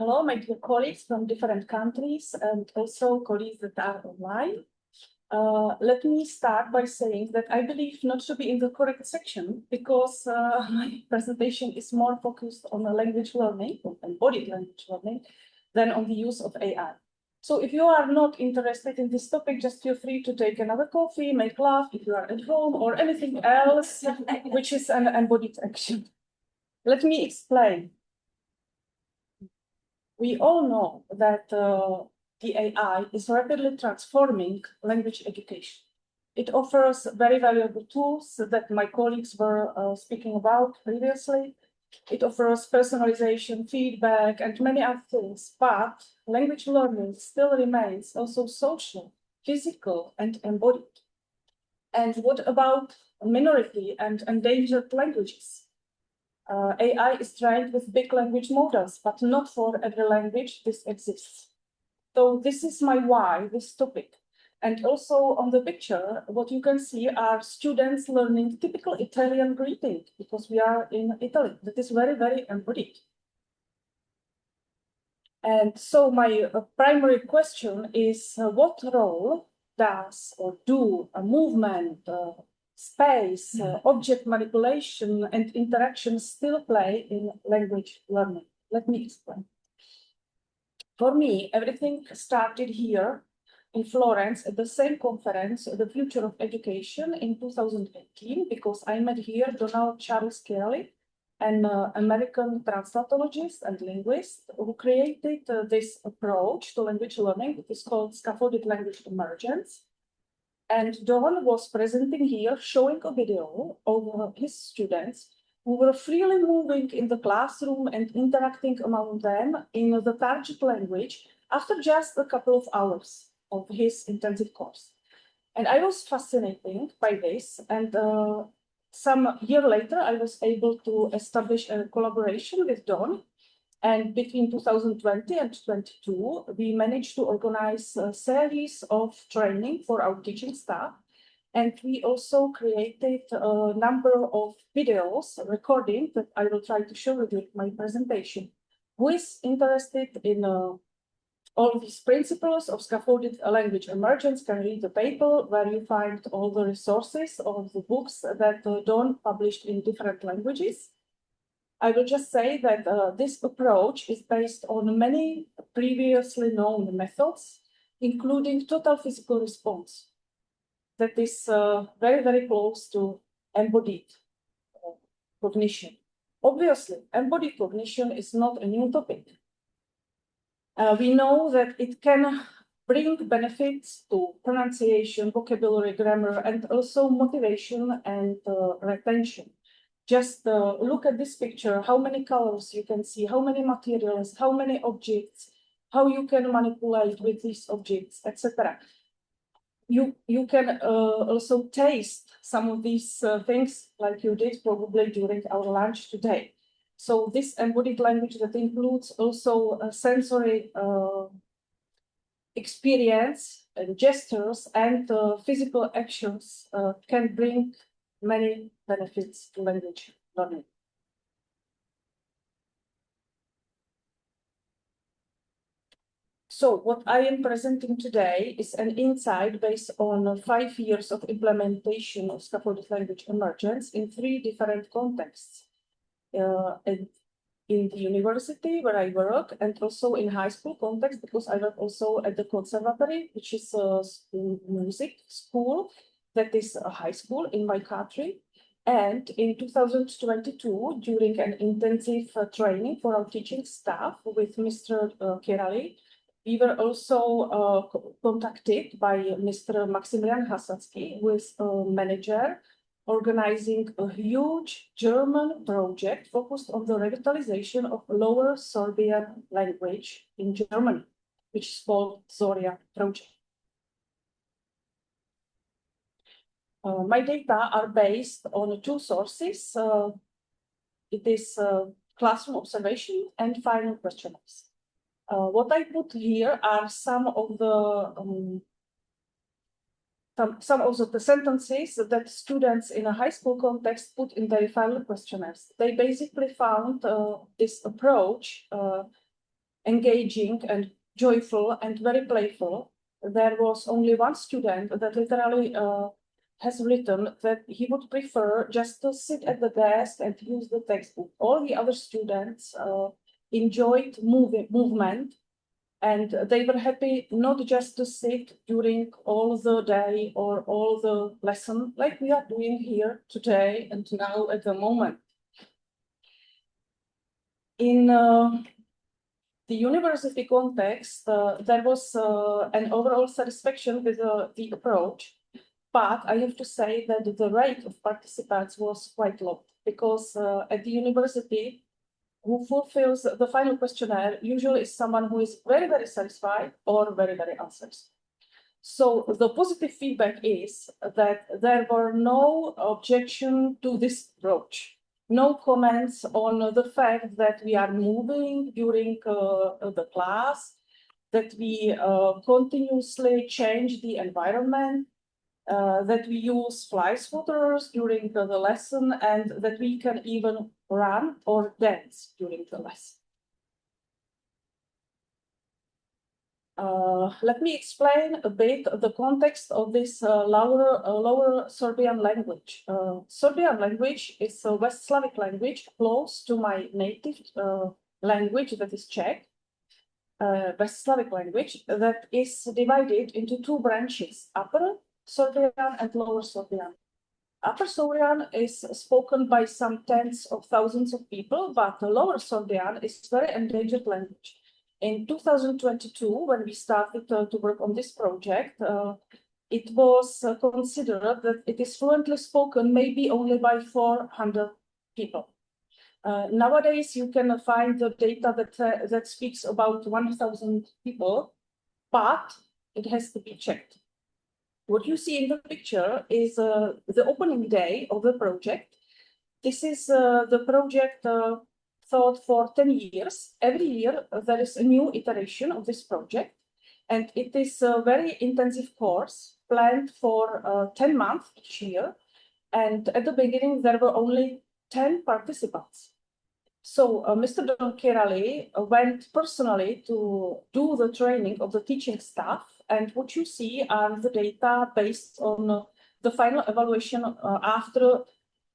Hello, my dear colleagues from different countries and also colleagues that are online. Let me start by saying that I believe not to be in the correct section because my presentation is more focused on language learning, on embodied language learning, than on the use of AI. So if you are not interested in this topic, just feel free to take another coffee, make love if you are at home, or anything else which is an embodied action. Let me explain. We all know that the AI is rapidly transforming language education. It offers very valuable tools that my colleagues were speaking about previously. It offers personalization, feedback, and many other things, but language learning still remains also social, physical, and embodied. And what about minority and endangered languages? AI is trained with big language models, but not for every language this exists. So this is my why, this topic. And also on the picture, what you can see are students learning typical Italian greeting, because we are in Italy. That is very, very embodied. And so my primary question is, what role does or do a movement, space, object manipulation, and interaction still play in language learning? Let me explain. For me, everything started here in Florence at the same conference, The Future of Education, in 2018, because I met here Donald Charles Kelly, an American translatologist and linguist who created this approach to language learning. It is called Scaffolded Language Emergence. And Don was presenting here, showing a video of his students who were freely moving in the classroom and interacting among them in the target language after just a couple of hours of his intensive course. And I was fascinated by this. And some year later, I was able to establish a collaboration with Don. And between 2020 and 2022, we managed to organize a series of training for our teaching staff. And we also created a number of videos recording that I will try to show you in my presentation. Who is interested in all these principles of scaffolded language emergence can read the paper where you find all the resources of the books that Don published in different languages. I will just say that this approach is based on many previously known methods, including total physical response. That is very, very close to embodied cognition. Obviously, embodied cognition is not a new topic. We know that it can bring benefits to pronunciation, vocabulary, grammar, and also motivation and retention. Just look at this picture, how many colors you can see, how many materials, how many objects, how you can manipulate with these objects, etc. You can also taste some of these things like you did probably during our lunch today. So this embodied language that includes also a sensory experience and gestures and physical actions can bring many benefits to language learning. So what I am presenting today is an insight based on 5 years of implementation of scaffolded language emergence in 3 different contexts. In the university where I work, and also in high school context, because I work also at the conservatory, which is a music school that is a high school in my country. And in 2022, during an intensive training for our teaching staff with Mr. Kerali, we were also contacted by Mr. Maximilian Hasatsky, who is a manager organizing a huge German project focused on the revitalization of Lower Sorbian language in Germany, which is called Zoria project. My data are based on 2 sources. It is classroom observation and final questionnaires. What I put here are some of the sentences that students in a high school context put in their final questionnaires. They basically found this approach engaging and joyful and very playful. There was only one student that literally has written that he would prefer just to sit at the desk and use the textbook. All the other students enjoyed movement, and they were happy not just to sit during all the day or all the lesson like we are doing here today and now at the moment. In the university context, there was an overall satisfaction with the approach, but I have to say that the rate of participants was quite low because at the university, who fulfills the final questionnaire usually is someone who is very, very satisfied or very, very unsatisfied. So the positive feedback is that there were no objection to this approach, no comments on the fact that we are moving during the class, that we continuously change the environment, that we use fly swatters during the lesson, and that we can even run or dance during the lesson. Let me explain a bit the context of this lower Serbian language. Serbian language is a West Slavic language close to my native language, that is Czech, West Slavic language, that is divided into two branches, Upper Serbian and Lower Serbian. Upper Serbian is spoken by some tens of thousands of people, but the Lower Serbian is a very endangered language. In 2022, when we started to work on this project, it was considered that it is fluently spoken maybe only by 400 people. Nowadays, you can find the data that speaks about 1,000 people, but it has to be checked. What you see in the picture is the opening day of the project. This is the project thought for 10 years. Every year, there is a new iteration of this project, and it is a very intensive course planned for 10 months each year. And at the beginning, there were only 10 participants. So Mr. Donkirali went personally to do the training of the teaching staff, and what you see are the data based on the final evaluation after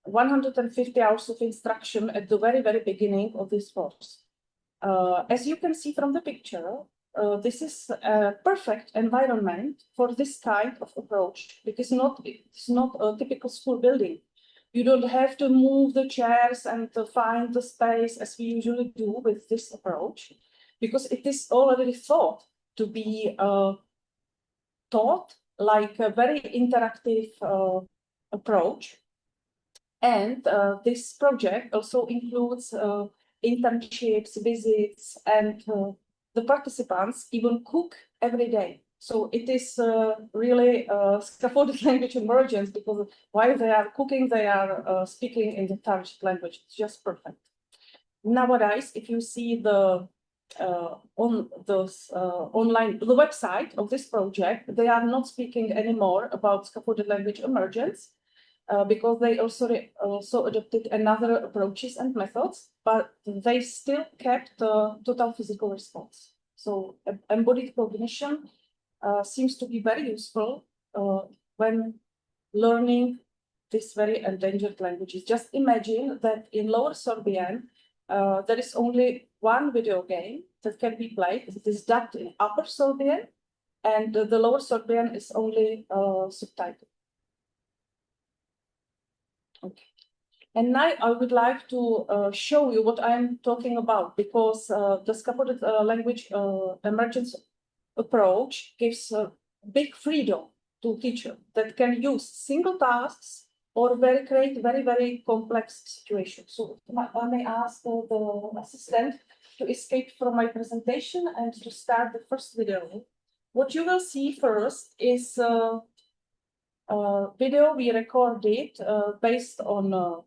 150 hours of instruction at the very, very beginning of this course. As you can see from the picture, this is a perfect environment for this kind of approach, because it's not a typical school building. You don't have to move the chairs and to find the space as we usually do with this approach, because it is already thought to be taught like a very interactive approach. And this project also includes internships, visits, and the participants even cook every day. So it is really scaffolded language emergence, because while they are cooking, they are speaking in the target language. It's just perfect. Nowadays, if you see the online the website of this project, they are not speaking anymore about scaffolded language emergence, because they also adopted another approaches and methods, but they still kept the total physical response. So embodied cognition seems to be very useful when learning these very endangered languages. Just imagine that in Lower Serbian, there is only one video game that can be played. It is dubbed in Upper Serbian, and the Lower Serbian is only subtitled. Okay. And now I would like to show you what I'm talking about, because the scaffolded language emergence approach gives big freedom to teacher that can use single tasks or create very, very complex situations. So I may ask the assistant to escape from my presentation and to start the first video. What you will see first is a video we recorded based on a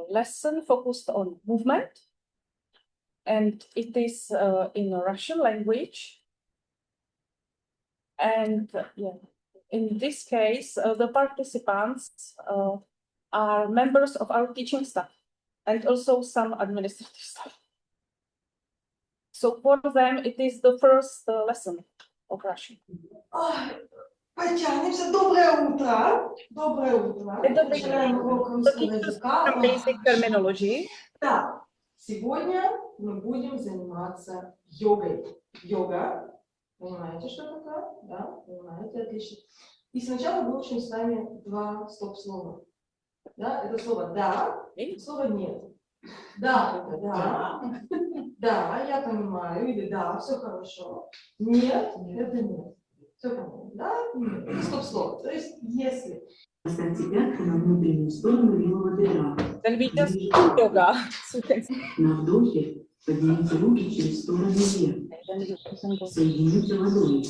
lesson focused on movement. And it is in a Russian language. And in this case, the participants are members of our teaching staff. and also some administrative stuff. So for them, it is the first lesson of Russian. Потянемся. Доброе утро. Доброе утро. Начинаем урок русского языка. Some basic terminology. Да, сегодня мы будем заниматься йогой. Йога. Понимаете, что такое? Да, понимаете, отлично. И сначала выучим с вами два стоп-слова. Да, это слово «да», слово «нет». Да, это «да». Да, я понимаю, или «да, все хорошо». Нет, это «нет». Все понятно, да? Нет. Это стоп-слово. То есть, если... Поставьте пятку на внутреннюю сторону левого бедра. Then we just do yoga. На вдохе поднимите руки через сторону вверх. Соедините ладони.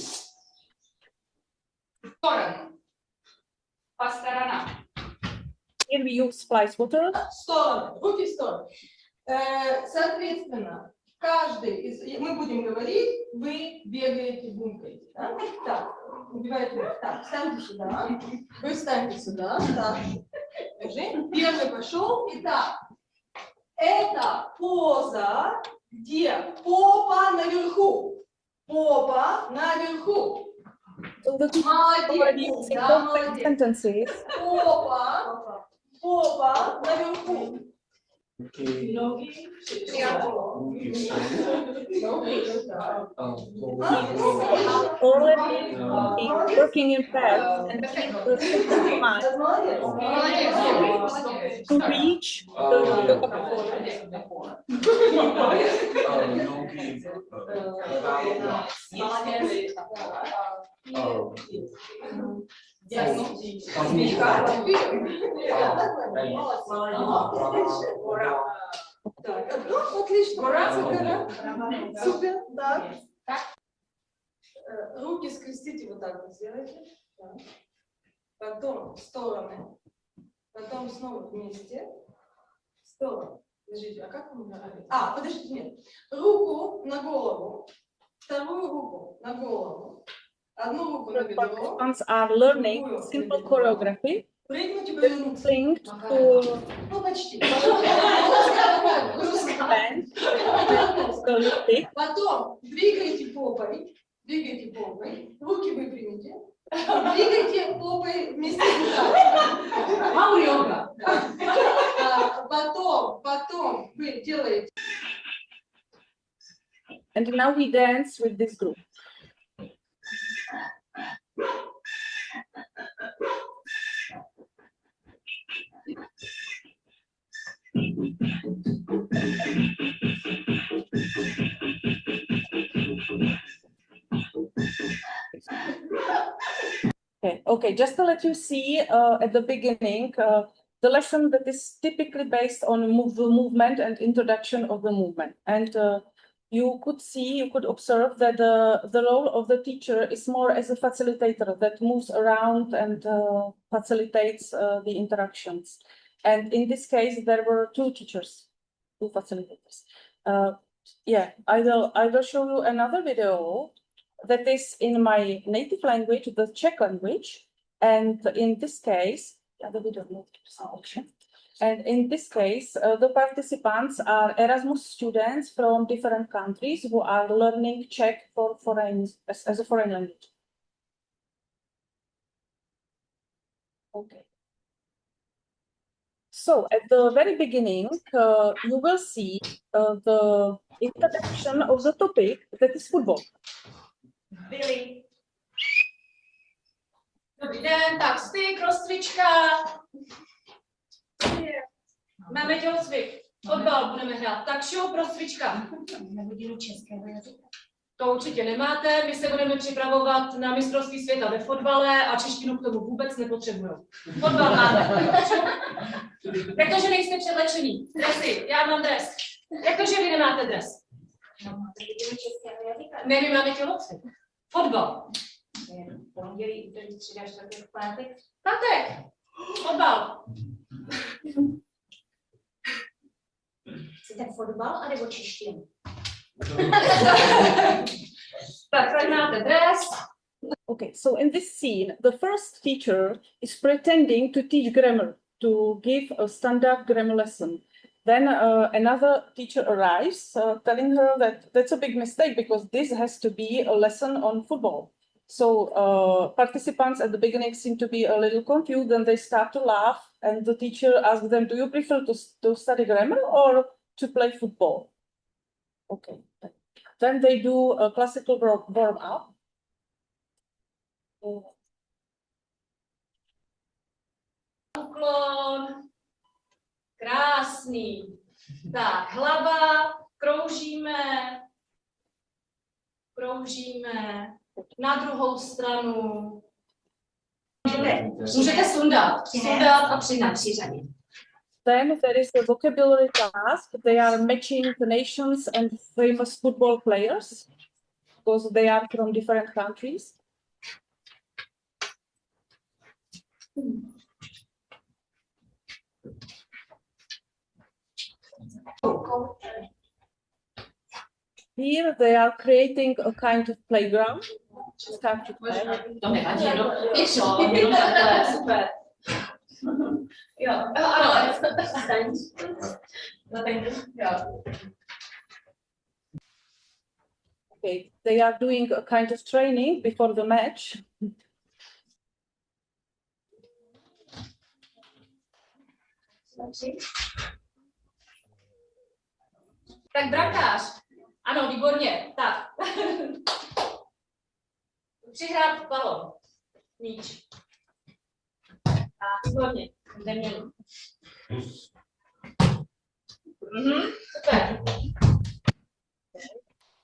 По сторонам. Here we use splice water. Стороны, руки в сторону. Соответственно, каждый из... Мы будем говорить, вы бегаете, бумкаете. Да? Так, убиваете. Так, встаньте сюда. Вы встаньте сюда. Так. Первый пошел. Итак, это поза, где попа наверху. Попа наверху. So the Молодец. Да, молодец. sentences. Попа наверху. Ноги. Already working in pairs and to reach the Так, отлично. Супер, да. Руки скрестите вот так вот сделайте. Так. Потом в стороны. Потом снова вместе. В сторону. Подождите, а как мы говорим? Подождите, нет. Руку на голову. Вторую руку на голову. Одну руку на бедро. participants are learning simple choreography. Прыгнуть и повернуться. Linked to Ну, почти. Потом двигайте попой. Двигайте попой. Руки выпрямите. Двигайте попой вместе с йога. Потом вы делаете. And now we dance with this group. Okay, just to let you see at the beginning, the lesson that is typically based on the movement and introduction of the movement. And you could observe that the role of the teacher is more as a facilitator that moves around and facilitates the interactions. And in this case, there were two teachers, two facilitators. I will show you another video that is in my native language, the Czech language. And in this case, the participants are Erasmus students from different countries who are learning Czech as a foreign language. Okay. So at the very beginning, you will see the introduction of the topic that is football. Billy. Dobrý den, tak styk, rozcvička. Máme tělocvik. Fotbal budeme hrát. Tak šup, rozcvička. Hodinu českého jazyka. To určitě nemáte, my se budeme připravovat na mistrovství světa ve fotbale a češtinu k tomu vůbec nepotřebujou. Fotbal máme. Jak to, že nejste předlečení? Dresy, já mám dres. Jak to, že vy nemáte dres? No, máte hodinu českého jazyka. Ne, my máme tělocvik. Fotbal. Pondělí, úterý, středa, čtvrtek, pátek. Pátek. Fotbal. Chcete fotbal anebo češtinu? Tak, tady máte dres. Okay, so in this scene, the first teacher is pretending to teach grammar, to give a standard grammar lesson. Then another teacher arrives, telling her that that's a big mistake because this has to be a lesson on football. So participants at the beginning seem to be a little confused, and they start to laugh. And the teacher asks them, "Do you prefer to study grammar or to play football?" Okay. Then they do a classical warm up. Uklon. Krásný. Tak, hlava, kroužíme, na druhou stranu. Můžete sundat a přidat. Then there is a vocabulary task. They are matching the nations and famous football players because they are from different countries. Here they are creating a kind of playground. Start to play. To nevadí, jenom takhle, super. Jo, ano, Okay, they are doing a kind of training before the match. Tak brankář. Ano, výborně. Tak. Přihrát balon. Míč. A výborně. Neměl. Super.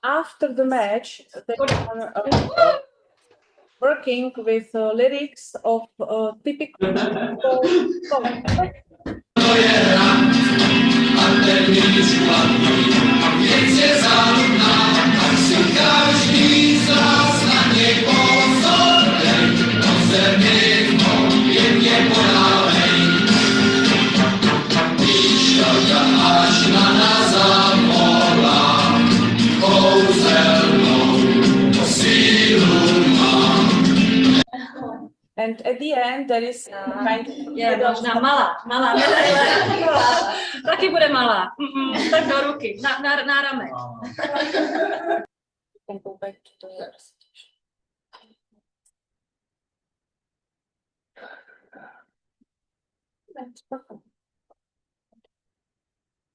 After the match, they are working with lyrics of typical song. And at the end, there is kind of malá. Taky bude malá. Tak do ruky, na ramek. Can go back to the presentation. That's perfect.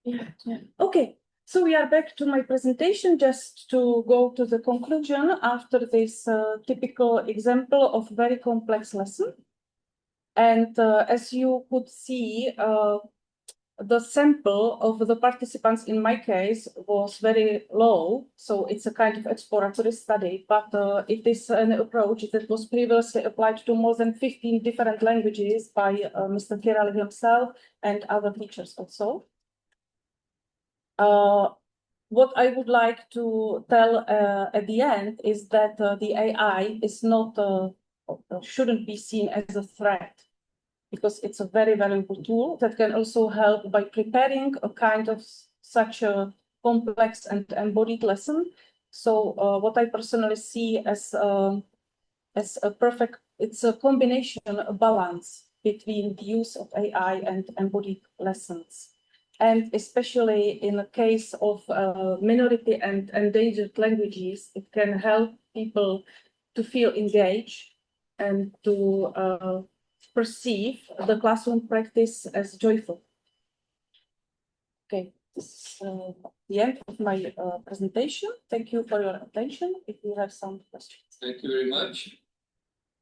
Yeah. Okay. So we are back to my presentation, just to go to the conclusion after this typical example of very complex lesson. And as you could see, the sample of the participants in my case was very low. So it's a kind of exploratory study, but it is an approach that was previously applied to more than 15 different languages by Mr. Kirali himself and other teachers also. What I would like to tell at the end is that the AI is not, shouldn't be seen as a threat, because it's a very valuable tool that can also help by preparing a kind of such a complex and embodied lesson. So what I personally see as a perfect, it's a combination, a balance between the use of AI and embodied lessons. And especially in the case of minority and endangered languages, it can help people to feel engaged and to perceive the classroom practice as joyful. Okay, this is the end of my presentation. Thank you for your attention. If you have some questions. Thank you very much.